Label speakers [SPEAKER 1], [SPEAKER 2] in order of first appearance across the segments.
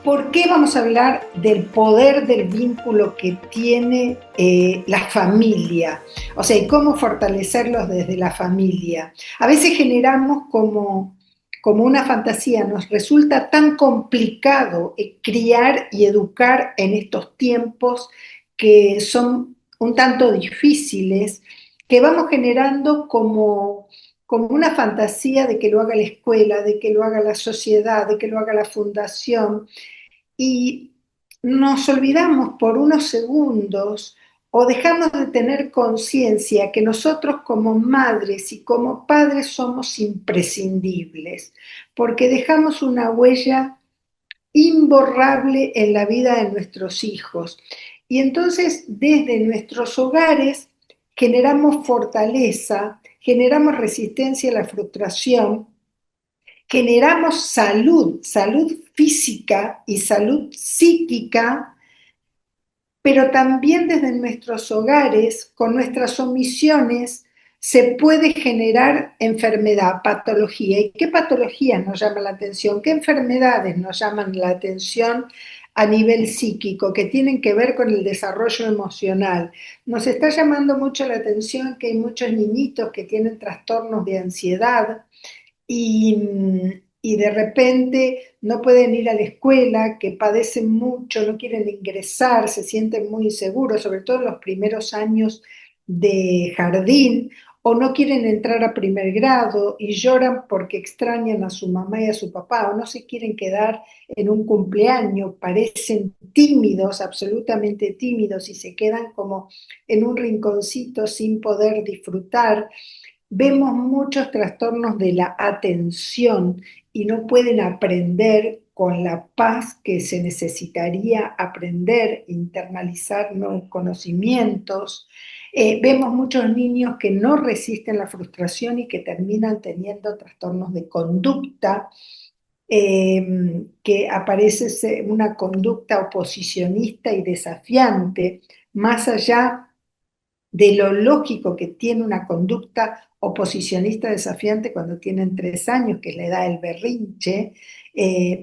[SPEAKER 1] ¿Por qué vamos a hablar del poder del vínculo que tiene la familia? O sea, y cómo fortalecerlos desde la familia. A veces generamos como una fantasía, nos resulta tan complicado criar y educar en estos tiempos que son un tanto difíciles, que vamos generando como una fantasía de que lo haga la escuela, de que lo haga la sociedad, de que lo haga la fundación, y nos olvidamos por unos segundos o dejamos de tener conciencia que nosotros como madres y como padres somos imprescindibles, porque dejamos una huella imborrable en la vida de nuestros hijos. Y entonces desde nuestros hogares generamos fortaleza, generamos resistencia a la frustración, generamos salud física y salud psíquica, pero también desde nuestros hogares, con nuestras omisiones, se puede generar enfermedad, patología. ¿Y qué patologías nos llaman la atención? ¿Qué enfermedades nos llaman la atención a nivel psíquico, que tienen que ver con el desarrollo emocional? Nos está llamando mucho la atención que hay muchos niñitos que tienen trastornos de ansiedad, y de repente no pueden ir a la escuela, que padecen mucho, no quieren ingresar, se sienten muy inseguros, sobre todo en los primeros años de jardín, o no quieren entrar a primer grado y lloran porque extrañan a su mamá y a su papá, o no se quieren quedar en un cumpleaños, parecen tímidos, absolutamente tímidos, y se quedan como en un rinconcito sin poder disfrutar. Vemos muchos trastornos de la atención y no pueden aprender con la paz que se necesitaría aprender, internalizar nuevos conocimientos. Vemos muchos niños que no resisten la frustración y que terminan teniendo trastornos de conducta, que aparece una conducta oposicionista y desafiante, más allá de lo lógico que tiene una conducta oposicionista desafiante cuando tienen 3 años, que es la edad del berrinche,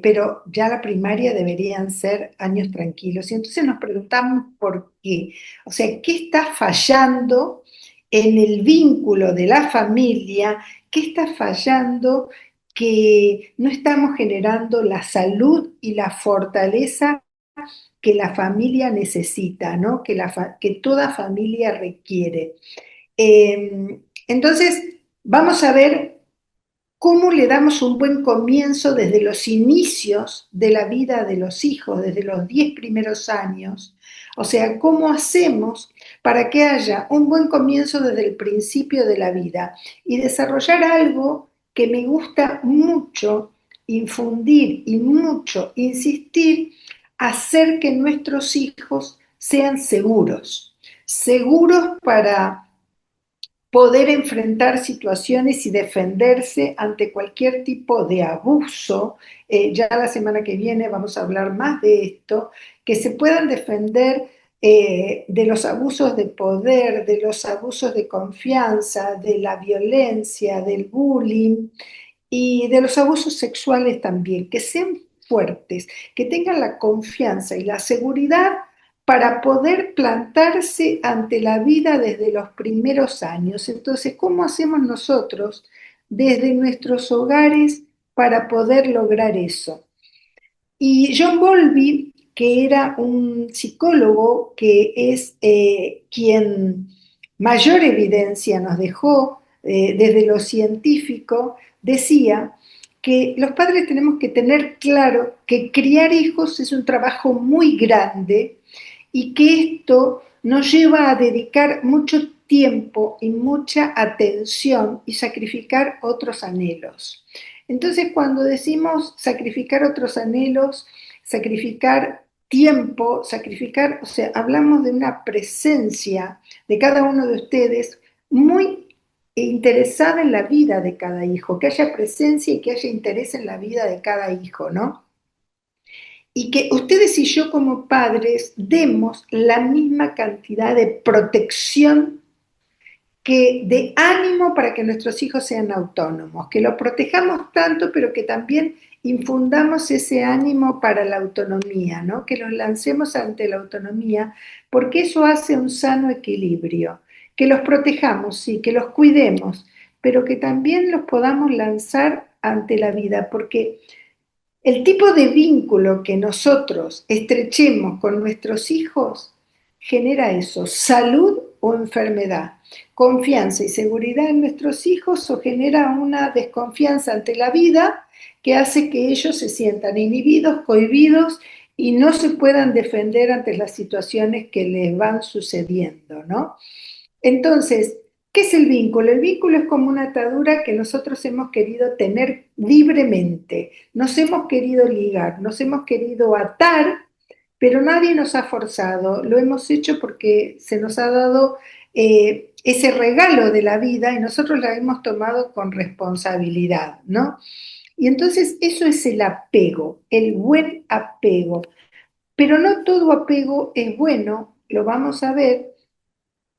[SPEAKER 1] pero ya la primaria deberían ser años tranquilos. Y entonces nos preguntamos por qué. O sea, ¿qué está fallando en el vínculo de la familia? ¿Qué está fallando que no estamos generando la salud y la fortaleza que la familia necesita, ¿no? Que toda familia requiere? Entonces, vamos a ver cómo le damos un buen comienzo desde los inicios de la vida de los hijos, desde los 10 primeros años. O sea, cómo hacemos para que haya un buen comienzo desde el principio de la vida y desarrollar algo que me gusta mucho infundir y mucho insistir, hacer que nuestros hijos sean seguros, seguros para poder enfrentar situaciones y defenderse ante cualquier tipo de abuso. Ya la semana que viene vamos a hablar más de esto, que se puedan defender de los abusos de poder, de los abusos de confianza, de la violencia, del bullying y de los abusos sexuales también, que sean fuertes, que tengan la confianza y la seguridad para poder plantarse ante la vida desde los primeros años. Entonces, ¿cómo hacemos nosotros desde nuestros hogares para poder lograr eso? Y John Bowlby, que era un psicólogo que es quien mayor evidencia nos dejó desde lo científico, decía que los padres tenemos que tener claro que criar hijos es un trabajo muy grande y que esto nos lleva a dedicar mucho tiempo y mucha atención y sacrificar otros anhelos. Entonces, cuando decimos sacrificar otros anhelos, sacrificar tiempo, sacrificar, o sea, hablamos de una presencia de cada uno de ustedes muy interesada en la vida de cada hijo, que haya presencia y que haya interés en la vida de cada hijo, ¿no? Y que ustedes y yo como padres demos la misma cantidad de protección, que de ánimo para que nuestros hijos sean autónomos, que lo protejamos tanto, pero que también infundamos ese ánimo para la autonomía, ¿no? Que los lancemos ante la autonomía, porque eso hace un sano equilibrio, que los protejamos, sí, que los cuidemos, pero que también los podamos lanzar ante la vida, porque el tipo de vínculo que nosotros estrechemos con nuestros hijos genera eso, salud o enfermedad, confianza y seguridad en nuestros hijos o genera una desconfianza ante la vida que hace que ellos se sientan inhibidos, cohibidos y no se puedan defender ante las situaciones que les van sucediendo, ¿no? Entonces, ¿qué es el vínculo? El vínculo es como una atadura que nosotros hemos querido tener libremente, nos hemos querido ligar, nos hemos querido atar, pero nadie nos ha forzado, lo hemos hecho porque se nos ha dado ese regalo de la vida y nosotros la hemos tomado con responsabilidad, ¿no? Y entonces eso es el apego, el buen apego, pero no todo apego es bueno, lo vamos a ver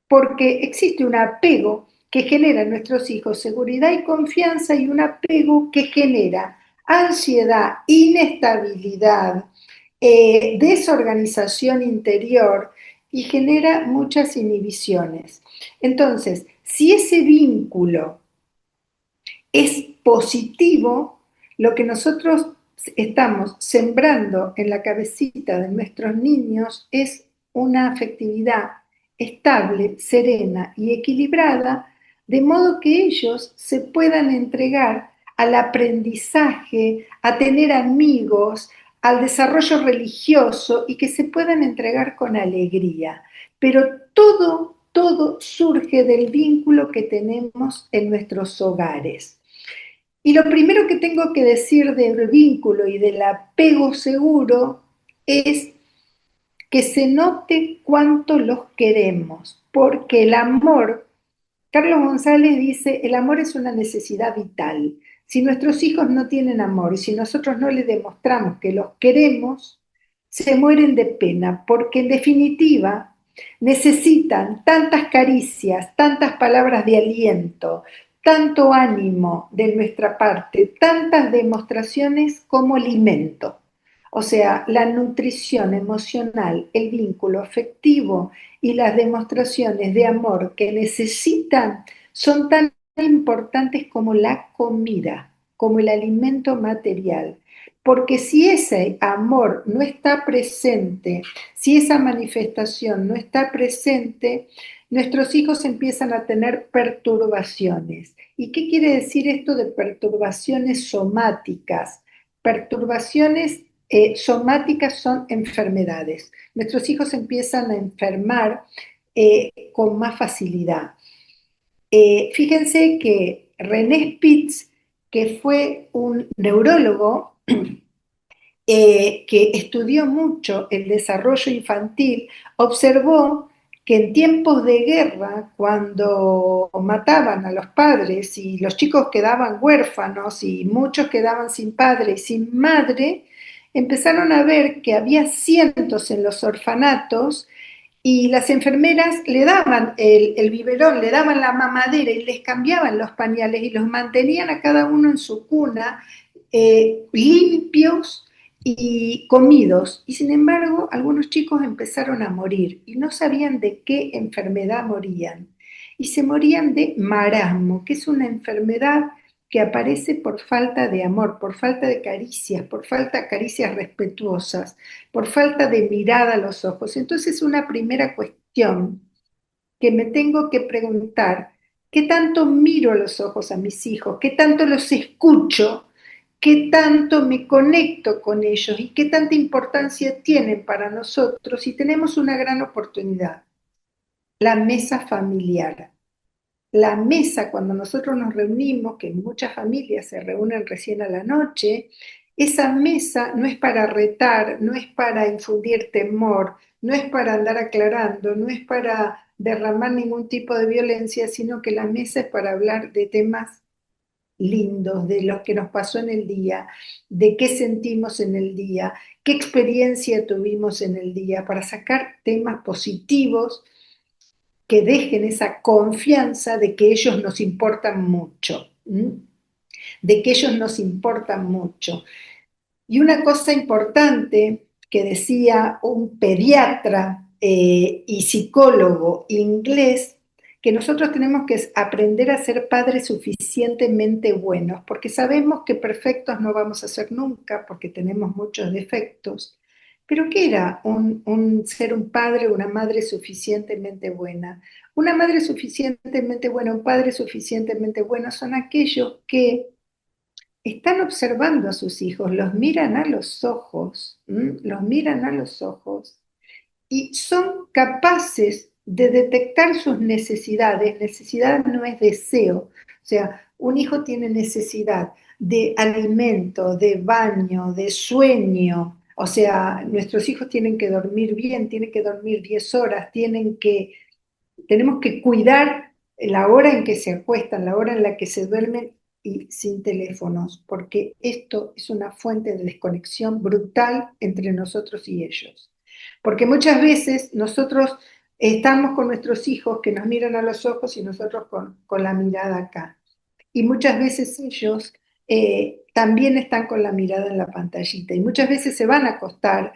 [SPEAKER 1] porque existe un apego que genera en nuestros hijos seguridad y confianza y un apego que genera ansiedad, inestabilidad, desorganización interior y genera muchas inhibiciones. Entonces, si ese vínculo es positivo, lo que nosotros estamos sembrando en la cabecita de nuestros niños es una afectividad estable, serena y equilibrada, de modo que ellos se puedan entregar al aprendizaje, a tener amigos, al desarrollo religioso y que se puedan entregar con alegría. Pero todo surge del vínculo que tenemos en nuestros hogares. Y lo primero que tengo que decir del vínculo y del apego seguro es que se note cuánto los queremos, porque el amor, Carlos González dice, el amor es una necesidad vital. Si nuestros hijos no tienen amor y si nosotros no les demostramos que los queremos, se mueren de pena, porque en definitiva necesitan tantas caricias, tantas palabras de aliento, tanto ánimo de nuestra parte, tantas demostraciones como alimento. O sea, la nutrición emocional, el vínculo afectivo y las demostraciones de amor que necesitan son tan importantes como la comida, como el alimento material. Porque si ese amor no está presente, si esa manifestación no está presente, nuestros hijos empiezan a tener perturbaciones. ¿Y qué quiere decir esto de perturbaciones somáticas? Perturbaciones somáticas son enfermedades. Nuestros hijos empiezan a enfermar con más facilidad. Fíjense que René Spitz, que fue un neurólogo que estudió mucho el desarrollo infantil, observó que en tiempos de guerra, cuando mataban a los padres y los chicos quedaban huérfanos y muchos quedaban sin padre y sin madre, empezaron a ver que había cientos en los orfanatos y las enfermeras le daban el biberón, le daban la mamadera y les cambiaban los pañales y los mantenían a cada uno en su cuna, limpios y comidos. Y sin embargo, algunos chicos empezaron a morir y no sabían de qué enfermedad morían. Y se morían de marasmo, que es una enfermedad que aparece por falta de amor, por falta de caricias, por falta de caricias respetuosas, por falta de mirada a los ojos. Entonces, una primera cuestión que me tengo que preguntar, ¿qué tanto miro a los ojos a mis hijos? ¿Qué tanto los escucho? ¿Qué tanto me conecto con ellos? ¿Y qué tanta importancia tienen para nosotros? Y tenemos una gran oportunidad, la mesa familiar. La mesa, cuando nosotros nos reunimos, que muchas familias se reúnen recién a la noche, esa mesa no es para retar, no es para infundir temor, no es para andar aclarando, no es para derramar ningún tipo de violencia, sino que la mesa es para hablar de temas lindos, de lo que nos pasó en el día, de qué sentimos en el día, qué experiencia tuvimos en el día, para sacar temas positivos que dejen esa confianza de que ellos nos importan mucho, ¿m? De que ellos nos importan mucho. Y una cosa importante que decía un pediatra y psicólogo inglés, que nosotros tenemos que aprender a ser padres suficientemente buenos, porque sabemos que perfectos no vamos a ser nunca, porque tenemos muchos defectos. Pero ¿qué era ser un padre o una madre suficientemente buena? Una madre suficientemente buena, un padre suficientemente bueno son aquellos que están observando a sus hijos, los miran a los ojos, los miran a los ojos y son capaces de detectar sus necesidades. Necesidad no es deseo, o sea, un hijo tiene necesidad de alimento, de baño, de sueño. O sea, nuestros hijos tienen que dormir bien, tienen que dormir 10 horas, tenemos que cuidar la hora en que se acuestan, la hora en la que se duermen y sin teléfonos, porque esto es una fuente de desconexión brutal entre nosotros y ellos. Porque muchas veces nosotros estamos con nuestros hijos que nos miran a los ojos y nosotros con la mirada acá. Y muchas veces ellos también están con la mirada en la pantallita y muchas veces se van a acostar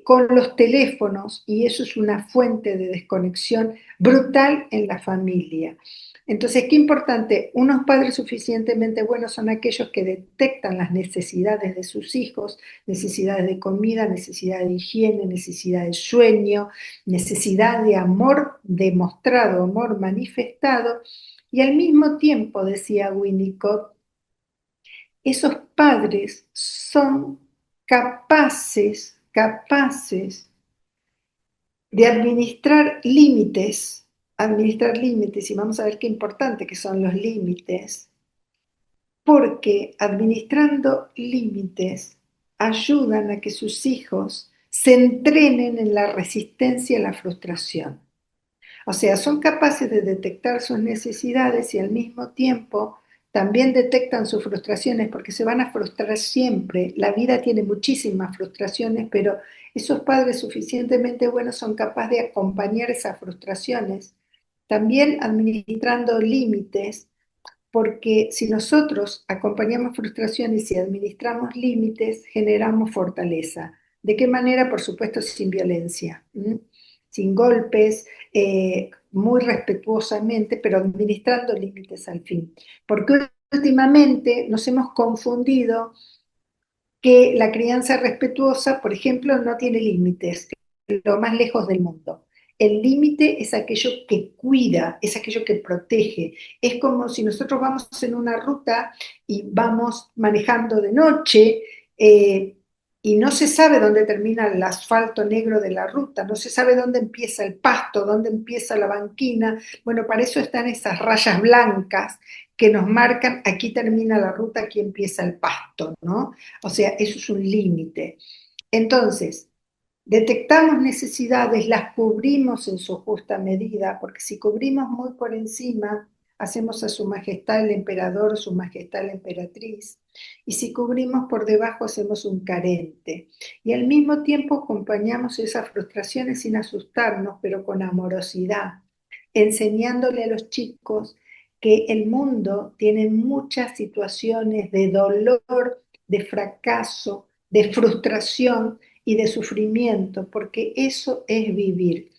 [SPEAKER 1] con los teléfonos y eso es una fuente de desconexión brutal en la familia. Entonces, qué importante, unos padres suficientemente buenos son aquellos que detectan las necesidades de sus hijos, necesidades de comida, necesidad de higiene, necesidad de sueño, necesidad de amor demostrado, amor manifestado, y al mismo tiempo, decía Winnicott, esos padres son capaces de administrar límites, y vamos a ver qué importante que son los límites, porque administrando límites ayudan a que sus hijos se entrenen en la resistencia a la frustración. O sea, son capaces de detectar sus necesidades y al mismo tiempo también detectan sus frustraciones porque se van a frustrar siempre. La vida tiene muchísimas frustraciones, pero esos padres suficientemente buenos son capaces de acompañar esas frustraciones, también administrando límites, porque si nosotros acompañamos frustraciones y administramos límites, generamos fortaleza. ¿De qué manera? Por supuesto, sin violencia, sin golpes, muy respetuosamente, pero administrando límites al fin. Porque últimamente nos hemos confundido que la crianza respetuosa, por ejemplo, no tiene límites, lo más lejos del mundo. El límite es aquello que cuida, es aquello que protege. Es como si nosotros vamos en una ruta y vamos manejando de noche y no se sabe dónde termina el asfalto negro de la ruta, no se sabe dónde empieza el pasto, dónde empieza la banquina. Bueno, para eso están esas rayas blancas que nos marcan, aquí termina la ruta, aquí empieza el pasto, ¿no? O sea, eso es un límite. Entonces, detectamos necesidades, las cubrimos en su justa medida, porque si cubrimos muy por encima, hacemos a su majestad el emperador, su majestad la emperatriz, y si cubrimos por debajo, hacemos un carente. Y al mismo tiempo acompañamos esas frustraciones sin asustarnos, pero con amorosidad, enseñándole a los chicos que el mundo tiene muchas situaciones de dolor, de fracaso, de frustración y de sufrimiento, porque eso es vivir.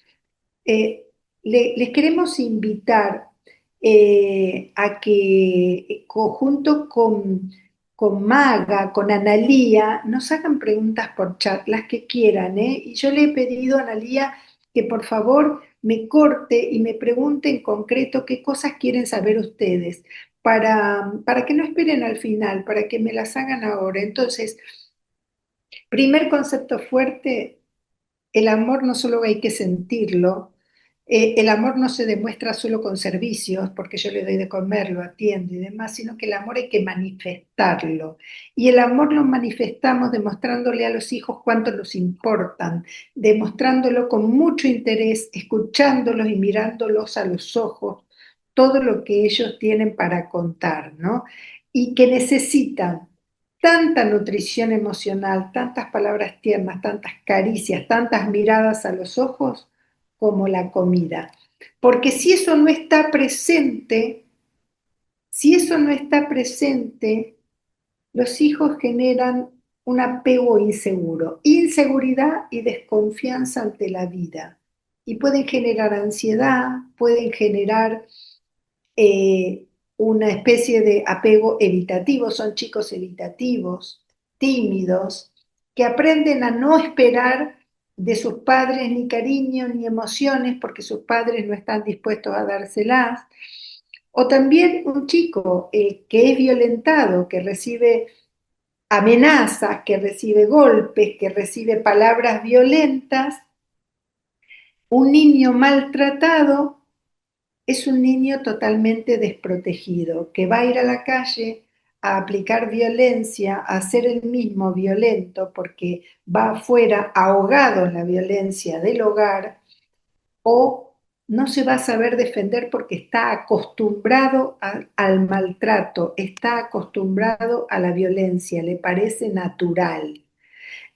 [SPEAKER 1] Eh, les queremos invitar a que junto con Maga, con Analía, nos hagan preguntas por chat, las que quieran, ¿eh? Y yo le he pedido a Analía que por favor me corte y me pregunte en concreto qué cosas quieren saber ustedes, para que no esperen al final, para que me las hagan ahora. Entonces, primer concepto fuerte, el amor no solo hay que sentirlo, el amor no se demuestra solo con servicios, porque yo le doy de comer, lo atiendo y demás, sino que el amor hay que manifestarlo. Y el amor lo manifestamos demostrándole a los hijos cuánto nos importan, demostrándolo con mucho interés, escuchándolos y mirándolos a los ojos, todo lo que ellos tienen para contar, ¿no? Y que necesitan tanta nutrición emocional, tantas palabras tiernas, tantas caricias, tantas miradas a los ojos como la comida. Porque si eso no está presente, si eso no está presente, los hijos generan un apego inseguro, inseguridad y desconfianza ante la vida. Y pueden generar ansiedad, pueden generar eh, una especie de apego evitativo, son chicos evitativos, tímidos, que aprenden a no esperar de sus padres ni cariño ni emociones porque sus padres no están dispuestos a dárselas. O también un chico que es violentado, que recibe amenazas, que recibe golpes, que recibe palabras violentas. Un niño maltratado es un niño totalmente desprotegido, que va a ir a la calle a aplicar violencia, a ser el mismo violento, porque va afuera ahogado en la violencia del hogar, o no se va a saber defender porque está acostumbrado al maltrato, está acostumbrado a la violencia, le parece natural.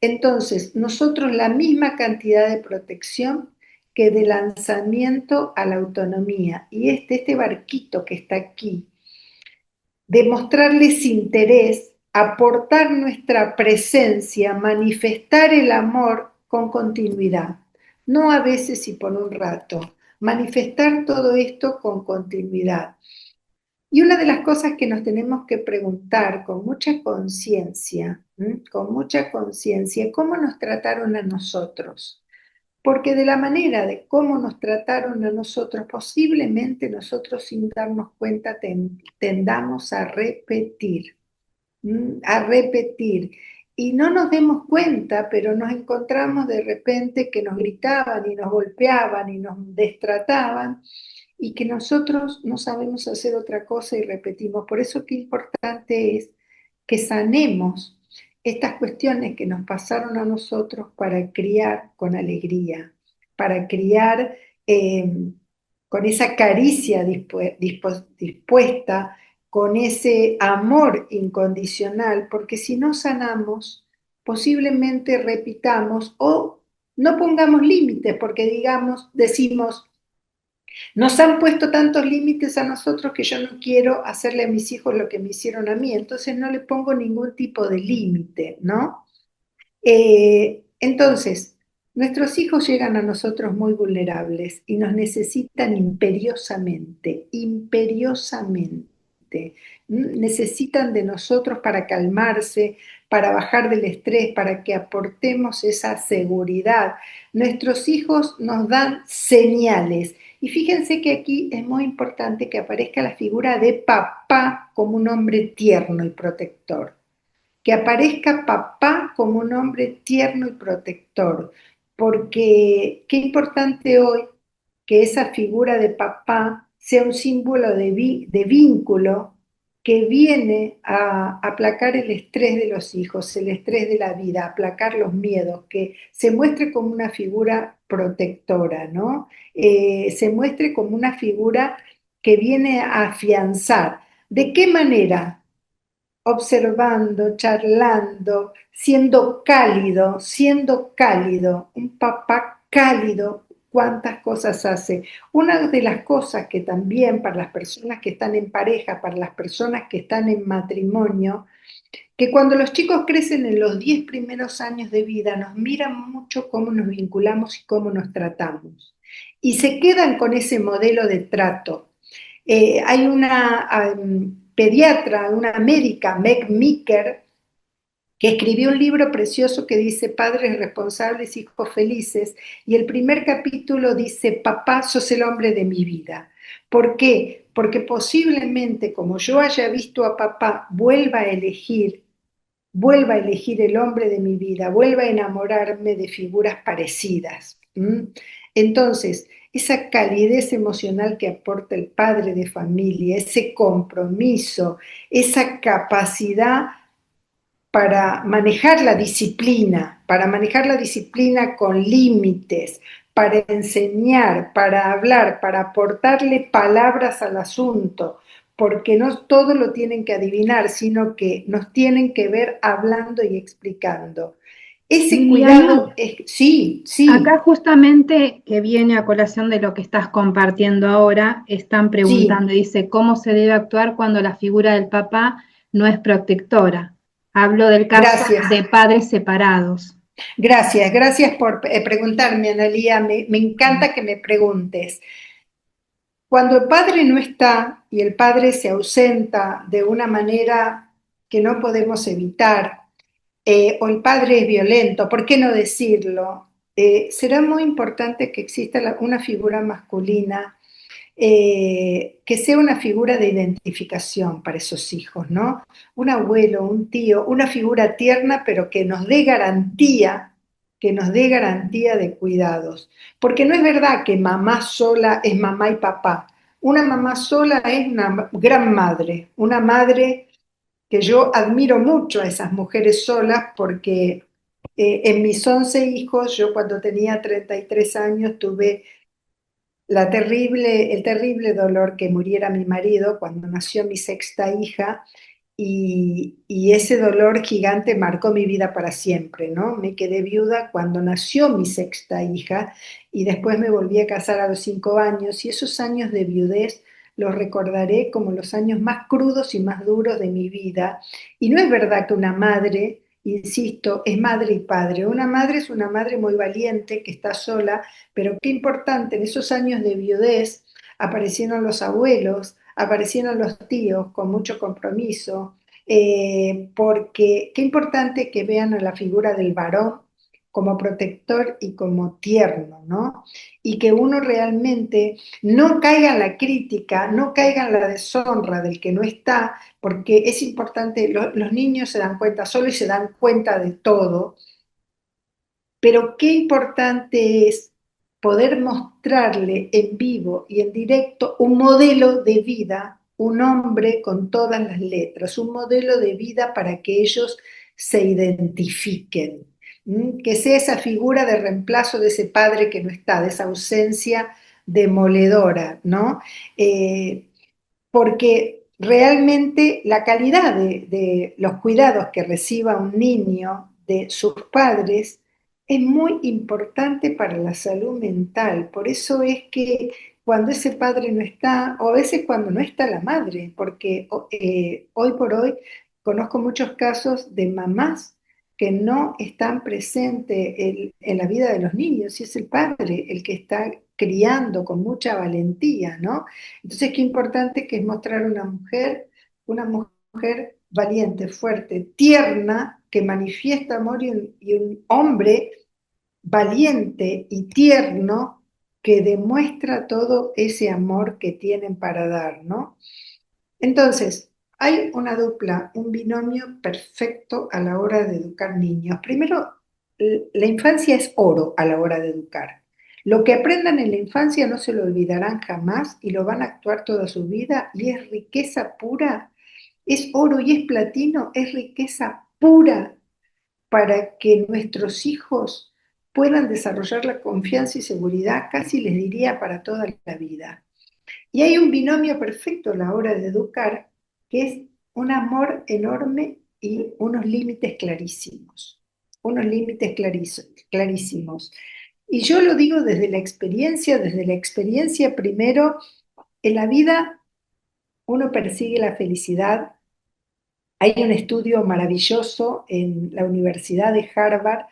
[SPEAKER 1] Entonces, nosotros la misma cantidad de protección que de lanzamiento a la autonomía. Y este barquito que está aquí, demostrarles interés, aportar nuestra presencia, manifestar el amor con continuidad. No a veces y por un rato, manifestar todo esto con continuidad. Y una de las cosas que nos tenemos que preguntar con mucha conciencia, ¿cómo nos trataron a nosotros? Porque de la manera de cómo nos trataron a nosotros, posiblemente nosotros sin darnos cuenta tendamos a repetir, a repetir. Y no nos demos cuenta, pero nos encontramos de repente que nos gritaban y nos golpeaban y nos destrataban y que nosotros no sabemos hacer otra cosa y repetimos. Por eso qué importante es que sanemos estas cuestiones que nos pasaron a nosotros para criar con alegría, para criar con esa caricia dispuesta, con ese amor incondicional, porque si no sanamos, posiblemente repitamos o no pongamos límites, porque decimos, nos han puesto tantos límites a nosotros que yo no quiero hacerle a mis hijos lo que me hicieron a mí, entonces no le pongo ningún tipo de límite, ¿no? Entonces, nuestros hijos llegan a nosotros muy vulnerables y nos necesitan imperiosamente, imperiosamente. Necesitan de nosotros para calmarse, para bajar del estrés, para que aportemos esa seguridad. Nuestros hijos nos dan señales. Y fíjense que aquí es muy importante que aparezca la figura de papá como un hombre tierno y protector, que aparezca papá como un hombre tierno y protector, porque qué importante hoy que esa figura de papá sea un símbolo de vínculo que viene a aplacar el estrés de los hijos, el estrés de la vida, aplacar los miedos, que se muestre como una figura protectora, ¿no? Se muestre como una figura que viene a afianzar. ¿De qué manera? Observando, charlando, siendo cálido, un papá cálido, cuántas cosas hace. Una de las cosas que también para las personas que están en pareja, para las personas que están en matrimonio, que cuando los chicos crecen en los 10 primeros años de vida, nos miran mucho cómo nos vinculamos y cómo nos tratamos. Y se quedan con ese modelo de trato. Hay una pediatra, una médica, Meg Meeker, que escribió un libro precioso que dice Padres responsables, hijos felices, y el primer capítulo dice, papá, sos el hombre de mi vida. ¿Por qué? Porque posiblemente como yo haya visto a papá, vuelva a elegir el hombre de mi vida, vuelva a enamorarme de figuras parecidas. Entonces, esa calidez emocional que aporta el padre de familia, ese compromiso, esa capacidad para manejar la disciplina con límites, para enseñar, para hablar, para aportarle palabras al asunto, porque no todo lo tienen que adivinar, sino que nos tienen que ver hablando y explicando. Ese
[SPEAKER 2] Liliana,
[SPEAKER 1] cuidado es, sí,
[SPEAKER 2] acá
[SPEAKER 1] sí,
[SPEAKER 2] justamente que viene a colación de lo que estás compartiendo ahora, están preguntando,
[SPEAKER 1] sí,
[SPEAKER 2] dice, ¿cómo se debe actuar cuando la figura del papá no es protectora? Hablo del caso
[SPEAKER 1] Gracias.
[SPEAKER 2] de padres separados.
[SPEAKER 1] Gracias por preguntarme, Analía. Me encanta que me preguntes. Cuando el padre no está y el padre se ausenta de una manera que no podemos evitar, o el padre es violento, ¿por qué no decirlo? Será muy importante que exista una figura masculina que sea una figura de identificación para esos hijos, ¿no? Un abuelo, un tío, una figura tierna, pero que nos dé garantía de cuidados. Porque no es verdad que mamá sola es mamá y papá. Una mamá sola es una gran madre, una madre que yo admiro mucho a esas mujeres solas porque en mis 11 hijos, yo cuando tenía 33 años tuve el terrible dolor que muriera mi marido cuando nació mi sexta hija y ese dolor gigante marcó mi vida para siempre, ¿no? Me quedé viuda cuando nació mi sexta hija y después me volví a casar a los 5 años y esos años de viudez los recordaré como los años más crudos y más duros de mi vida. Y no es verdad que una madre, insisto, es madre y padre. Una madre es una madre muy valiente que está sola, pero qué importante, en esos años de viudez aparecieron los abuelos, aparecieron los tíos con mucho compromiso, porque qué importante que vean a la figura del varón como protector y como tierno, ¿no? Y que uno realmente no caiga en la crítica, no caiga en la deshonra del que no está, porque es importante, los niños se dan cuenta solo y se dan cuenta de todo, pero qué importante es poder mostrarle en vivo y en directo un modelo de vida, un hombre con todas las letras, un modelo de vida para que ellos se identifiquen, que sea esa figura de reemplazo de ese padre que no está, de esa ausencia demoledora, ¿no? Eh, Porque realmente la calidad de los cuidados que reciba un niño de sus padres es muy importante para la salud mental. Por eso es que cuando ese padre no está, o a veces cuando no está la madre, porque hoy por hoy conozco muchos casos de mamás que no están presentes en la vida de los niños, y es el padre el que está criando con mucha valentía, ¿no? Entonces, qué importante que es mostrar una mujer valiente, fuerte, tierna, que manifiesta amor y un hombre valiente y tierno que demuestra todo ese amor que tienen para dar, ¿no? Entonces, hay una dupla, un binomio perfecto a la hora de educar niños. Primero, la infancia es oro a la hora de educar. Lo que aprendan en la infancia no se lo olvidarán jamás y lo van a actuar toda su vida y es riqueza pura, es oro y es platino, es riqueza pura para que nuestros hijos puedan desarrollar la confianza y seguridad, casi les diría para toda la vida. Y hay un binomio perfecto a la hora de educar, que es un amor enorme y unos límites clarísimos, unos límites clarísimos. Y yo lo digo desde la experiencia primero, en la vida uno persigue la felicidad. Hay un estudio maravilloso en la Universidad de Harvard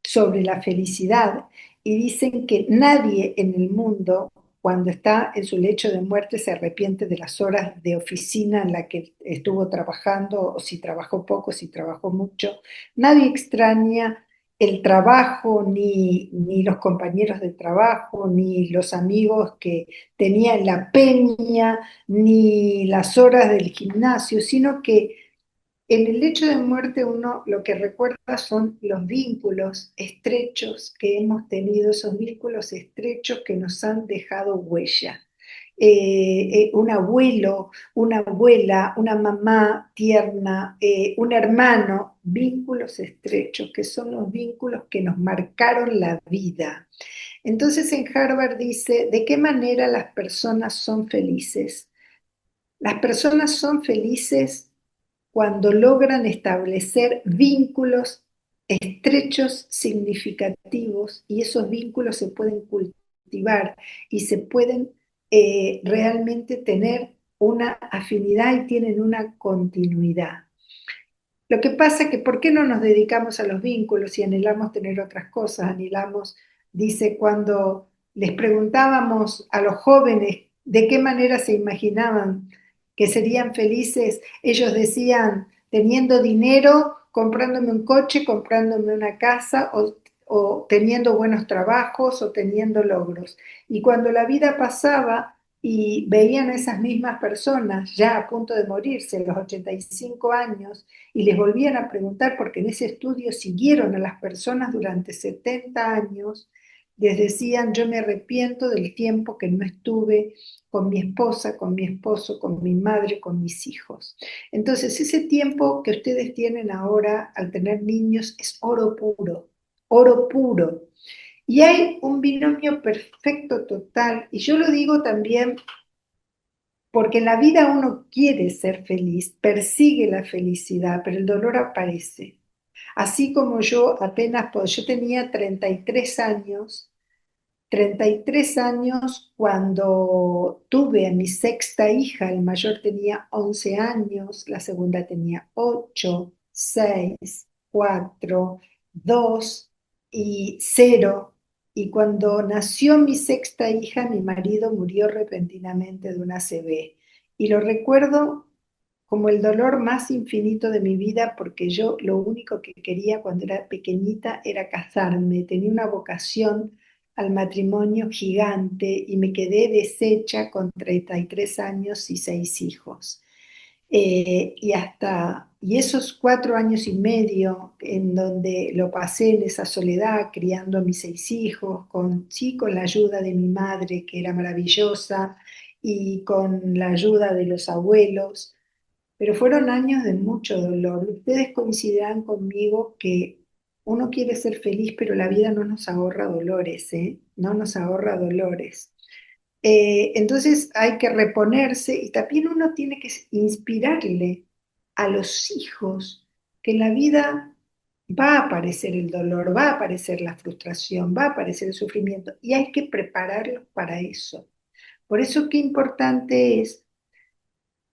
[SPEAKER 1] sobre la felicidad y dicen que nadie en el mundo cuando está en su lecho de muerte se arrepiente de las horas de oficina en la que estuvo trabajando, o si trabajó poco, si trabajó mucho. Nadie extraña el trabajo, ni los compañeros de trabajo, ni los amigos que tenía en la peña, ni las horas del gimnasio, sino que en el lecho de muerte uno lo que recuerda son los vínculos estrechos que hemos tenido, esos vínculos estrechos que nos han dejado huella. Un abuelo, una abuela, una mamá tierna, un hermano, vínculos estrechos, que son los vínculos que nos marcaron la vida. Entonces en Harvard dice, ¿de qué manera las personas son felices? Las personas son felices cuando logran establecer vínculos estrechos, significativos, y esos vínculos se pueden cultivar y se pueden realmente tener una afinidad y tienen una continuidad. Lo que pasa es que ¿por qué no nos dedicamos a los vínculos y anhelamos tener otras cosas? Anhelamos, dice, cuando les preguntábamos a los jóvenes de qué manera se imaginaban que serían felices, ellos decían, teniendo dinero, comprándome un coche, comprándome una casa o teniendo buenos trabajos o teniendo logros. Y cuando la vida pasaba y veían a esas mismas personas ya a punto de morirse, a los 85 años, y les volvían a preguntar, porque en ese estudio siguieron a las personas durante 70 años, les decían, yo me arrepiento del tiempo que no estuve con mi esposa, con mi esposo, con mi madre, con mis hijos. Entonces, ese tiempo que ustedes tienen ahora al tener niños es oro puro, oro puro. Y hay un binomio perfecto total, y yo lo digo también porque en la vida uno quiere ser feliz, persigue la felicidad, pero el dolor aparece. Así como yo apenas, yo tenía 33 años, 33 años cuando tuve a mi sexta hija, el mayor tenía 11 años, la segunda tenía 8, 6, 4, 2 y 0. Y cuando nació mi sexta hija, mi marido murió repentinamente de una ACV. Y lo recuerdo como el dolor más infinito de mi vida porque yo lo único que quería cuando era pequeñita era casarme, tenía una vocación al matrimonio gigante y me quedé deshecha con 33 años y 6 hijos. Y esos 4 años y medio en donde lo pasé en esa soledad, criando a mis 6 hijos, sí, con la ayuda de mi madre, que era maravillosa, y con la ayuda de los abuelos, pero fueron años de mucho dolor. Ustedes coincidirán conmigo que uno quiere ser feliz, pero la vida no nos ahorra dolores, ¿eh? No nos ahorra dolores. Entonces hay que reponerse y también uno tiene que inspirarle a los hijos que en la vida va a aparecer el dolor, va a aparecer la frustración, va a aparecer el sufrimiento y hay que prepararlos para eso. Por eso qué importante es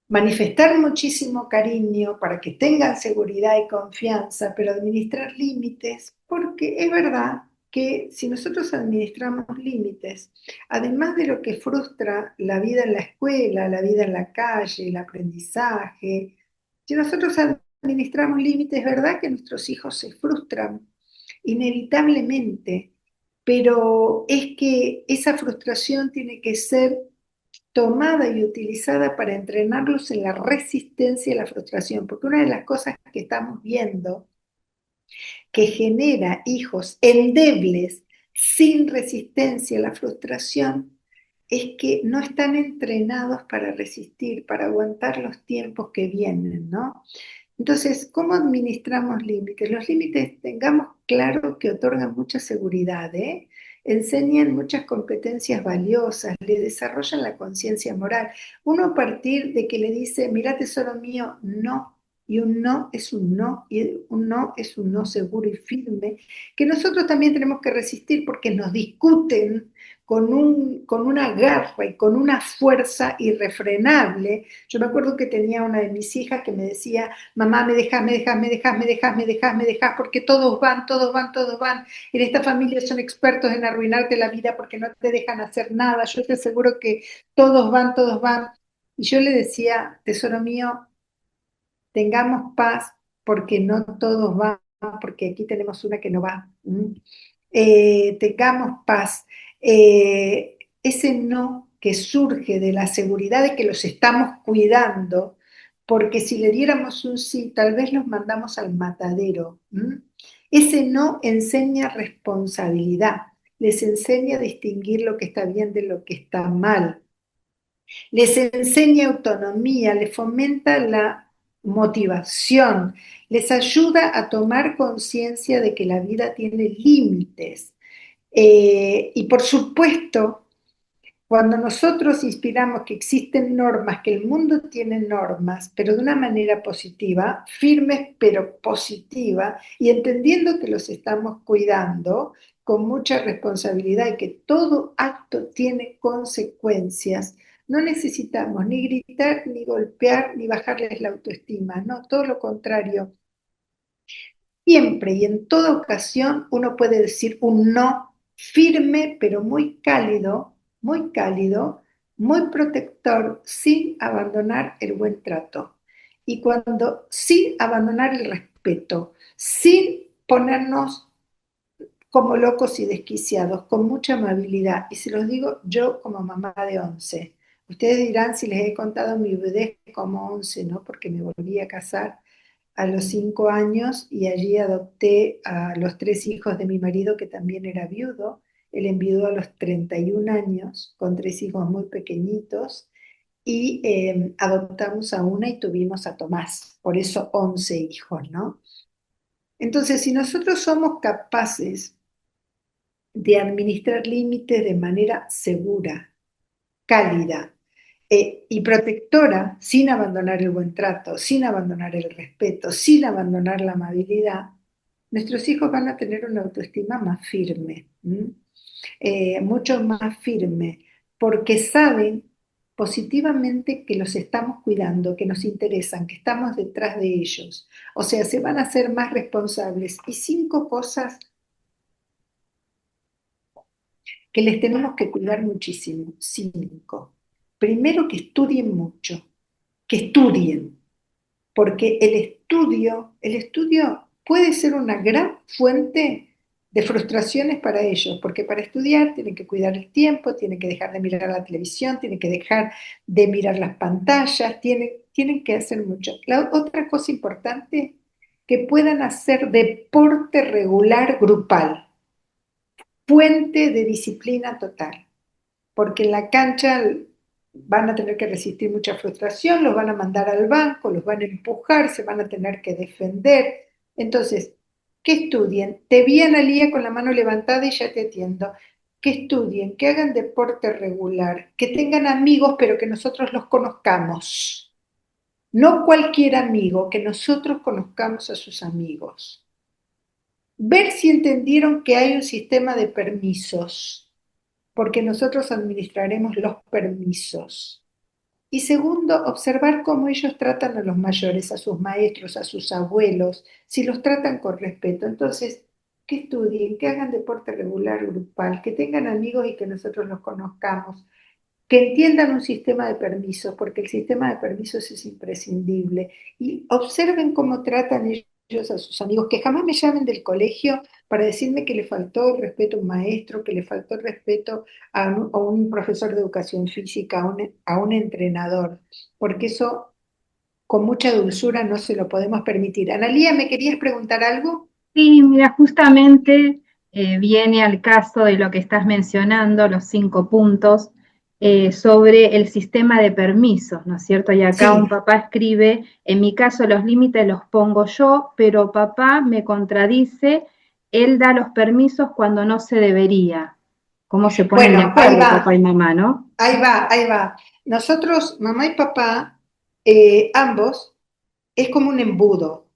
[SPEAKER 1] manifestar muchísimo cariño para que tengan seguridad y confianza, pero administrar límites, porque es verdad que si nosotros administramos límites, además de lo que frustra la vida en la escuela, la vida en la calle, el aprendizaje, si nosotros administramos límites, es verdad que nuestros hijos se frustran inevitablemente, pero es que esa frustración tiene que ser tomada y utilizada para entrenarlos en la resistencia a la frustración, porque una de las cosas que estamos viendo que genera hijos endebles sin resistencia a la frustración es que no están entrenados para resistir, para aguantar los tiempos que vienen, ¿no? Entonces, ¿cómo administramos límites? Los límites, tengamos claro que otorgan mucha seguridad, ¿eh? Enseñan muchas competencias valiosas, le desarrollan la conciencia moral. Uno a partir de que le dice, mira tesoro mío, no, y un no es un no, y un no es un no seguro y firme, que nosotros también tenemos que resistir porque nos discuten con una garra y con una fuerza irrefrenable. Yo me acuerdo que tenía una de mis hijas que me decía, mamá, me dejas, me dejas, me dejas, me dejas, me dejas, me dejas, porque todos van, todos van, todos van. En esta familia son expertos en arruinarte la vida porque no te dejan hacer nada. Yo te aseguro que todos van, todos van. Y yo le decía, tesoro mío, tengamos paz porque no todos van, porque aquí tenemos una que no va. Tengamos paz. Ese no que surge de la seguridad de que los estamos cuidando, porque si le diéramos un sí, tal vez los mandamos al matadero. Ese no enseña responsabilidad, les enseña a distinguir lo que está bien de lo que está mal, les enseña autonomía, les fomenta la motivación, les ayuda a tomar conciencia de que la vida tiene límites. Y por supuesto, cuando nosotros inspiramos que existen normas, que el mundo tiene normas, pero de una manera positiva, firmes pero positiva, y entendiendo que los estamos cuidando con mucha responsabilidad y que todo acto tiene consecuencias, no necesitamos ni gritar, ni golpear, ni bajarles la autoestima, no, todo lo contrario. Siempre y en toda ocasión uno puede decir un no firme, pero muy cálido, muy protector, sin abandonar el buen trato. Y cuando, sin abandonar el respeto, sin ponernos como locos y desquiciados, con mucha amabilidad. Y se los digo yo como mamá de 11. Ustedes dirán si les he contado mi viudez como 11, ¿no? Porque me volví a casar a los 5 años y allí adopté a los 3 hijos de mi marido, que también era viudo. Él enviudó a los 31 años con 3 hijos muy pequeñitos y adoptamos a una y tuvimos a Tomás, por eso 11 hijos, ¿no? Entonces, si nosotros somos capaces de administrar límites de manera segura, cálida y protectora, sin abandonar el buen trato, sin abandonar el respeto, sin abandonar la amabilidad, nuestros hijos van a tener una autoestima más firme, mucho más firme, porque saben positivamente que los estamos cuidando, que nos interesan, que estamos detrás de ellos. O sea, se van a hacer más responsables. Y 5 cosas que les tenemos que cuidar muchísimo. 5. Primero, que estudien mucho, que estudien, porque el estudio puede ser una gran fuente de frustraciones para ellos, porque para estudiar tienen que cuidar el tiempo, tienen que dejar de mirar la televisión, tienen que dejar de mirar las pantallas, tienen que hacer mucho. La otra cosa importante, que puedan hacer deporte regular grupal, fuente de disciplina total, porque en la cancha van a tener que resistir mucha frustración, los van a mandar al banco, los van a empujar, se van a tener que defender. Entonces, que estudien, te vi Analía con la mano levantada y ya te atiendo. Que estudien, que hagan deporte regular, que tengan amigos, pero que nosotros los conozcamos. No cualquier amigo, que nosotros conozcamos a sus amigos. Ver si entendieron que hay un sistema de permisos, porque nosotros administraremos los permisos. Y segundo, observar cómo ellos tratan a los mayores, a sus maestros, a sus abuelos, si los tratan con respeto. Entonces, que estudien, que hagan deporte regular, grupal, que tengan amigos y que nosotros los conozcamos, que entiendan un sistema de permisos, porque el sistema de permisos es imprescindible, y observen cómo tratan ellos a sus amigos, que jamás me llamen del colegio para decirme que le faltó el respeto a un maestro, que le faltó el respeto a un profesor de educación física, a un entrenador, porque eso con mucha dulzura no se lo podemos permitir. Analía, ¿me querías preguntar algo?
[SPEAKER 2] Sí, mira, justamente viene al caso de lo que estás mencionando, los 5 puntos, sobre el sistema de permisos, ¿no es cierto? Y acá un
[SPEAKER 1] Sí,
[SPEAKER 2] papá escribe, en mi caso los límites los pongo yo, pero papá me contradice, él da los permisos cuando no se debería. ¿Cómo se ponen de
[SPEAKER 1] bueno,
[SPEAKER 2] acuerdo papá y mamá, no?
[SPEAKER 1] ahí va. Nosotros, mamá y papá, ambos, es como un embudo.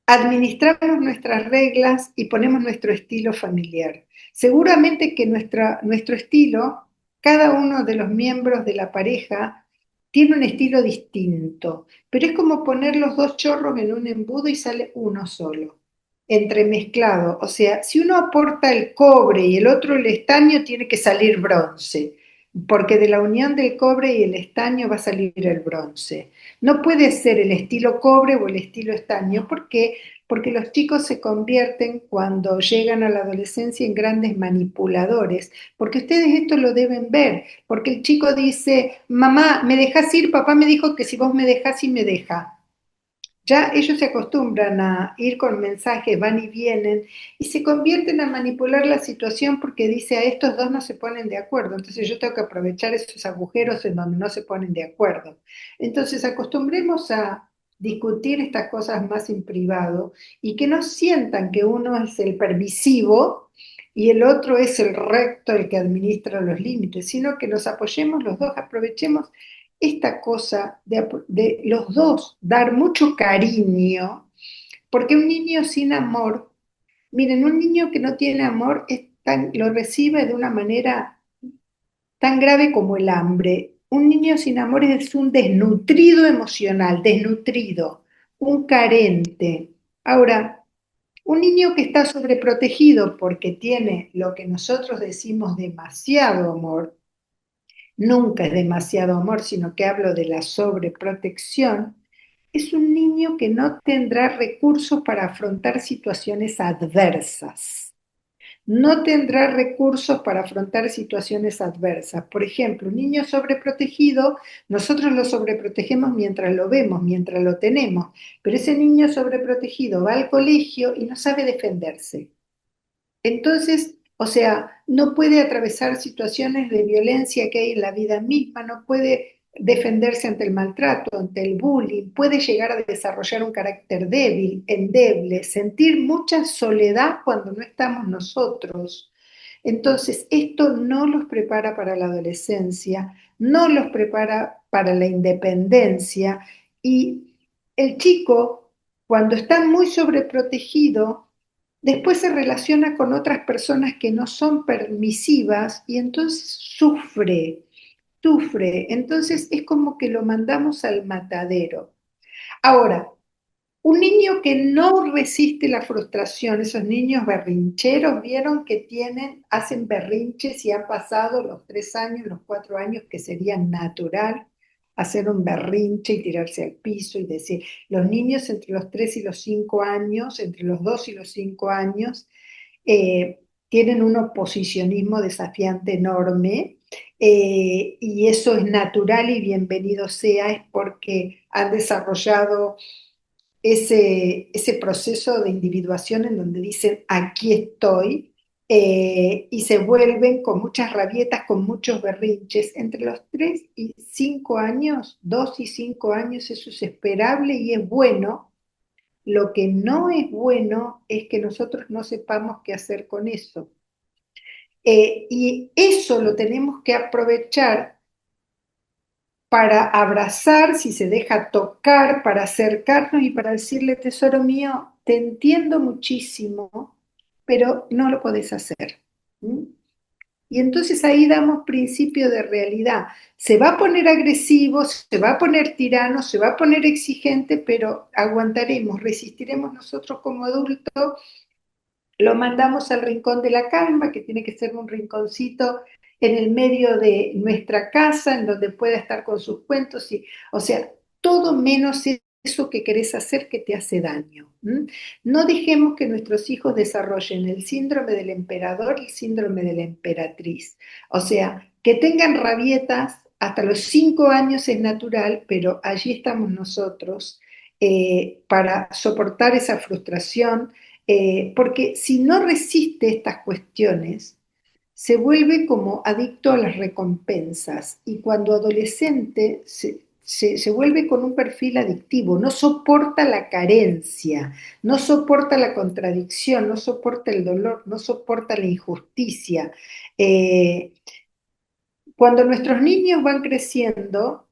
[SPEAKER 1] Administramos nuestras reglas y ponemos nuestro estilo familiar. Seguramente que nuestro estilo, cada uno de los miembros de la pareja tiene un estilo distinto, pero es como poner los dos chorros en un embudo y sale uno solo, entremezclado. O sea, si uno aporta el cobre y el otro el estaño, tiene que salir bronce, porque de la unión del cobre y el estaño va a salir el bronce. No puede ser el estilo cobre o el estilo estaño, porque los chicos se convierten cuando llegan a la adolescencia en grandes manipuladores, porque ustedes esto lo deben ver, porque el chico dice, mamá, ¿me dejas ir? Papá me dijo que si vos me dejás y me deja. Ya ellos se acostumbran a ir con mensajes, van y vienen, y se convierten a manipular la situación porque dice, a estos dos no se ponen de acuerdo, entonces yo tengo que aprovechar esos agujeros en donde no se ponen de acuerdo. Entonces acostumbremos a discutir estas cosas más en privado y que no sientan que uno es el permisivo y el otro es el recto, el que administra los límites, sino que nos apoyemos los dos, aprovechemos esta cosa de los dos dar mucho cariño, porque un niño sin amor, miren, un niño que no tiene amor lo recibe de una manera tan grave como el hambre. Un niño sin amor es un desnutrido emocional, desnutrido, un carente. Ahora, un niño que está sobreprotegido porque tiene lo que nosotros decimos demasiado amor, nunca es demasiado amor, sino que hablo de la sobreprotección, es un niño que no tendrá recursos para afrontar situaciones adversas. No tendrá recursos para afrontar situaciones adversas. Por ejemplo, un niño sobreprotegido, nosotros lo sobreprotegemos mientras lo vemos, mientras lo tenemos, pero ese niño sobreprotegido va al colegio y no sabe defenderse. Entonces, o sea, no puede atravesar situaciones de violencia que hay en la vida misma, no puede defenderse ante el maltrato, ante el bullying, puede llegar a desarrollar un carácter débil, endeble, sentir mucha soledad cuando no estamos nosotros. Entonces, esto no los prepara para la adolescencia, no los prepara para la independencia y el chico, cuando está muy sobreprotegido, después se relaciona con otras personas que no son permisivas y entonces sufre. Entonces es como que lo mandamos al matadero. Ahora, un niño que no resiste la frustración, esos niños berrincheros, vieron que hacen berrinches y han pasado los 3 años, los 4 años, que sería natural hacer un berrinche y tirarse al piso y decir, los niños entre los 3 y los 5 años, entre los 2 y los 5 años, tienen un oposicionismo desafiante enorme, y eso es natural y bienvenido sea, es porque han desarrollado ese proceso de individuación en donde dicen aquí estoy, y se vuelven con muchas rabietas, con muchos berrinches. Entre los 3 y 5 años, 2 y 5 años, eso es esperable y es bueno. Lo que no es bueno es que nosotros no sepamos qué hacer con eso. Y eso lo tenemos que aprovechar para abrazar, si se deja tocar, para acercarnos y para decirle, tesoro mío, te entiendo muchísimo, pero no lo podés hacer. ¿Mm? Y entonces ahí damos principio de realidad. Se va a poner agresivo, se va a poner tirano, se va a poner exigente, pero aguantaremos, resistiremos nosotros como adultos, lo mandamos al rincón de la calma, que tiene que ser un rinconcito en el medio de nuestra casa, en donde pueda estar con sus cuentos, o sea, todo menos eso que querés hacer que te hace daño. ¿M? No dejemos que nuestros hijos desarrollen el síndrome del emperador y el síndrome de la emperatriz. O sea, que tengan rabietas hasta los 5 años es natural, pero allí estamos nosotros, para soportar esa frustración, porque si no resiste estas cuestiones, se vuelve como adicto a las recompensas y cuando adolescente se vuelve con un perfil adictivo, no soporta la carencia, no soporta la contradicción, no soporta el dolor, no soporta la injusticia. Eh, Cuando nuestros niños van creciendo,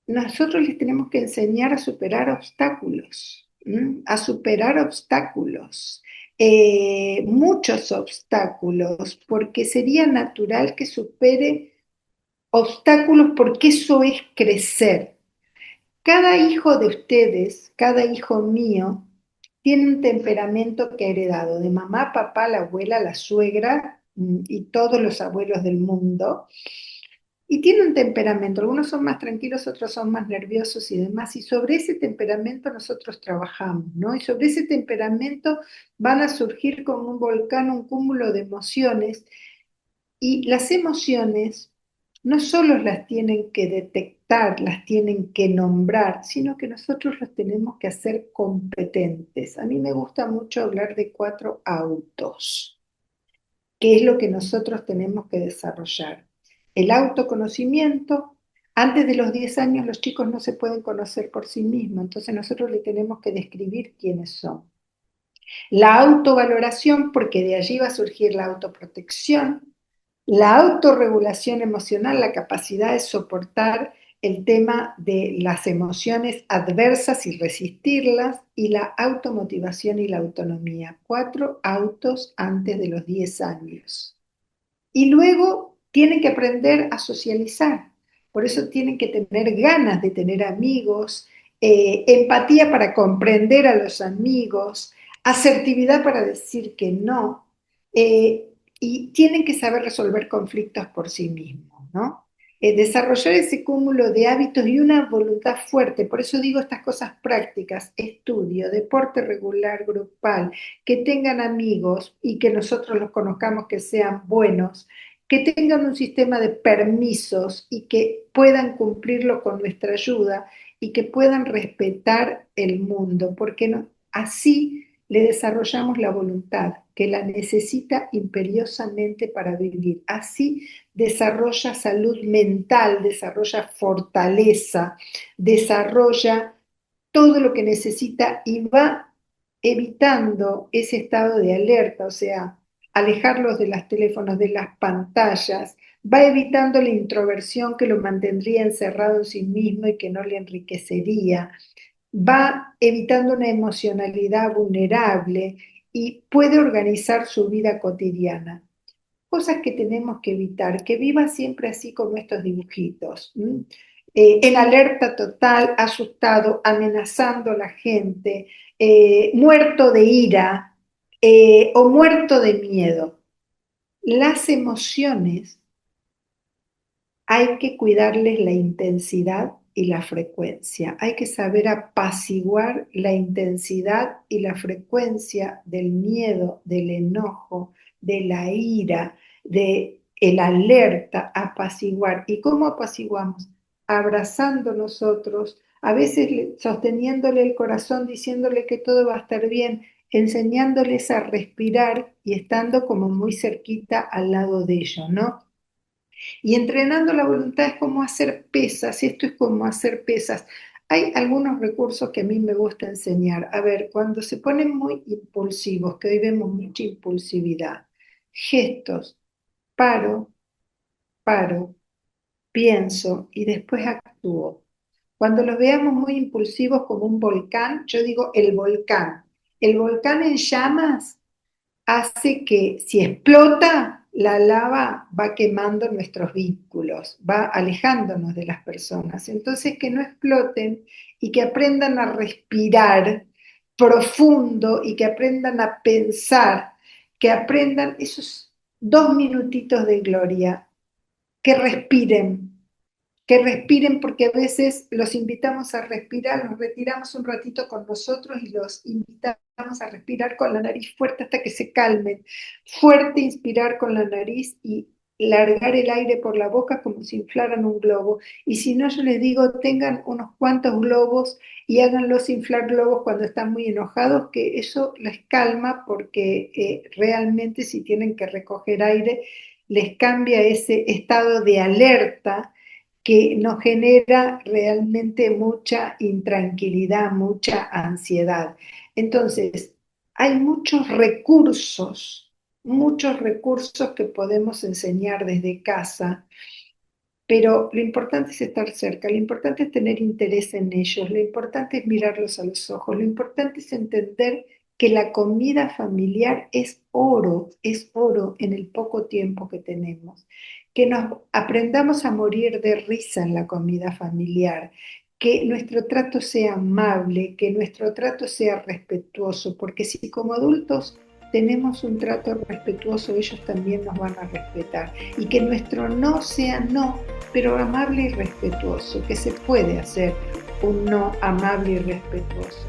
[SPEAKER 1] nosotros les tenemos que enseñar a superar obstáculos, ¿m? A superar obstáculos, muchos obstáculos, porque sería natural que supere obstáculos, porque eso es crecer. Cada hijo de ustedes, cada hijo mío, tiene un temperamento que ha heredado de mamá, papá, la abuela, la suegra, y todos los abuelos del mundo. Y tiene un temperamento, algunos son más tranquilos, otros son más nerviosos y demás, y sobre ese temperamento nosotros trabajamos, ¿no? Y sobre ese temperamento van a surgir como un volcán, un cúmulo de emociones, y las emociones no solo las tienen que detectar, las tienen que nombrar, sino que nosotros los tenemos que hacer competentes. A mí me gusta mucho hablar de 4 autos, que es lo que nosotros tenemos que desarrollar. El autoconocimiento, antes de los 10 años los chicos no se pueden conocer por sí mismos, entonces nosotros le tenemos que describir quiénes son. La autovaloración, porque de allí va a surgir la autoprotección, la autorregulación emocional, la capacidad de soportar el tema de las emociones adversas y resistirlas, y la automotivación y la autonomía. 4 autos antes de los 10 años. Y luego tienen que aprender a socializar. Por eso tienen que tener ganas de tener amigos, empatía para comprender a los amigos, asertividad para decir que no, y tienen que saber resolver conflictos por sí mismos, ¿no? Desarrollar ese cúmulo de hábitos y una voluntad fuerte, por eso digo estas cosas prácticas, estudio, deporte regular, grupal, que tengan amigos y que nosotros los conozcamos que sean buenos, que tengan un sistema de permisos y que puedan cumplirlo con nuestra ayuda y que puedan respetar el mundo, porque no, así le desarrollamos la voluntad, que la necesita imperiosamente para vivir. Así desarrolla salud mental, desarrolla fortaleza, desarrolla todo lo que necesita y va evitando ese estado de alerta, o sea, alejarlos de los teléfonos, de las pantallas, va evitando la introversión que lo mantendría encerrado en sí mismo y que no le enriquecería, va evitando una emocionalidad vulnerable y puede organizar su vida cotidiana. Cosas que tenemos que evitar, que viva siempre así como estos dibujitos, en alerta total, asustado, amenazando a la gente, muerto de ira o muerto de miedo. Las emociones hay que cuidarles la intensidad y la frecuencia. Hay que saber apaciguar la intensidad y la frecuencia del miedo, del enojo, de la ira, de el alerta, apaciguar. ¿Y cómo apaciguamos? Abrazando nosotros, a veces sosteniéndole el corazón, diciéndole que todo va a estar bien, enseñándoles a respirar y estando como muy cerquita al lado de ellos, ¿no? Y entrenando la voluntad es como hacer pesas, y esto es como hacer pesas. Hay algunos recursos que a mí me gusta enseñar. A ver, cuando se ponen muy impulsivos, que hoy vemos mucha impulsividad, gestos, paro, paro, pienso y después actúo. Cuando los veamos muy impulsivos como un volcán, yo digo el volcán. El volcán en llamas hace que si explota, la lava va quemando nuestros vínculos, va alejándonos de las personas. Entonces que no exploten y que aprendan a respirar profundo y que aprendan a pensar, que aprendan esos 2 minutitos de gloria, que respiren porque a veces los invitamos a respirar, nos retiramos un ratito con nosotros y los invitamos a respirar con la nariz fuerte hasta que se calmen. Fuerte inspirar con la nariz y largar el aire por la boca como si inflaran un globo. Y si no, yo les digo, tengan unos cuantos globos y háganlos inflar globos cuando están muy enojados, que eso les calma porque realmente si tienen que recoger aire, les cambia ese estado de alerta que nos genera realmente mucha intranquilidad, mucha ansiedad. Entonces, hay muchos recursos que podemos enseñar desde casa, pero lo importante es estar cerca, lo importante es tener interés en ellos, lo importante es mirarlos a los ojos, lo importante es entender que la comida familiar es oro en el poco tiempo que tenemos, que nos aprendamos a morir de risa en la comida familiar, que nuestro trato sea amable, que nuestro trato sea respetuoso, porque si como adultos tenemos un trato respetuoso, ellos también nos van a respetar, y que nuestro no sea no, pero amable y respetuoso, que se puede hacer un no amable y respetuoso.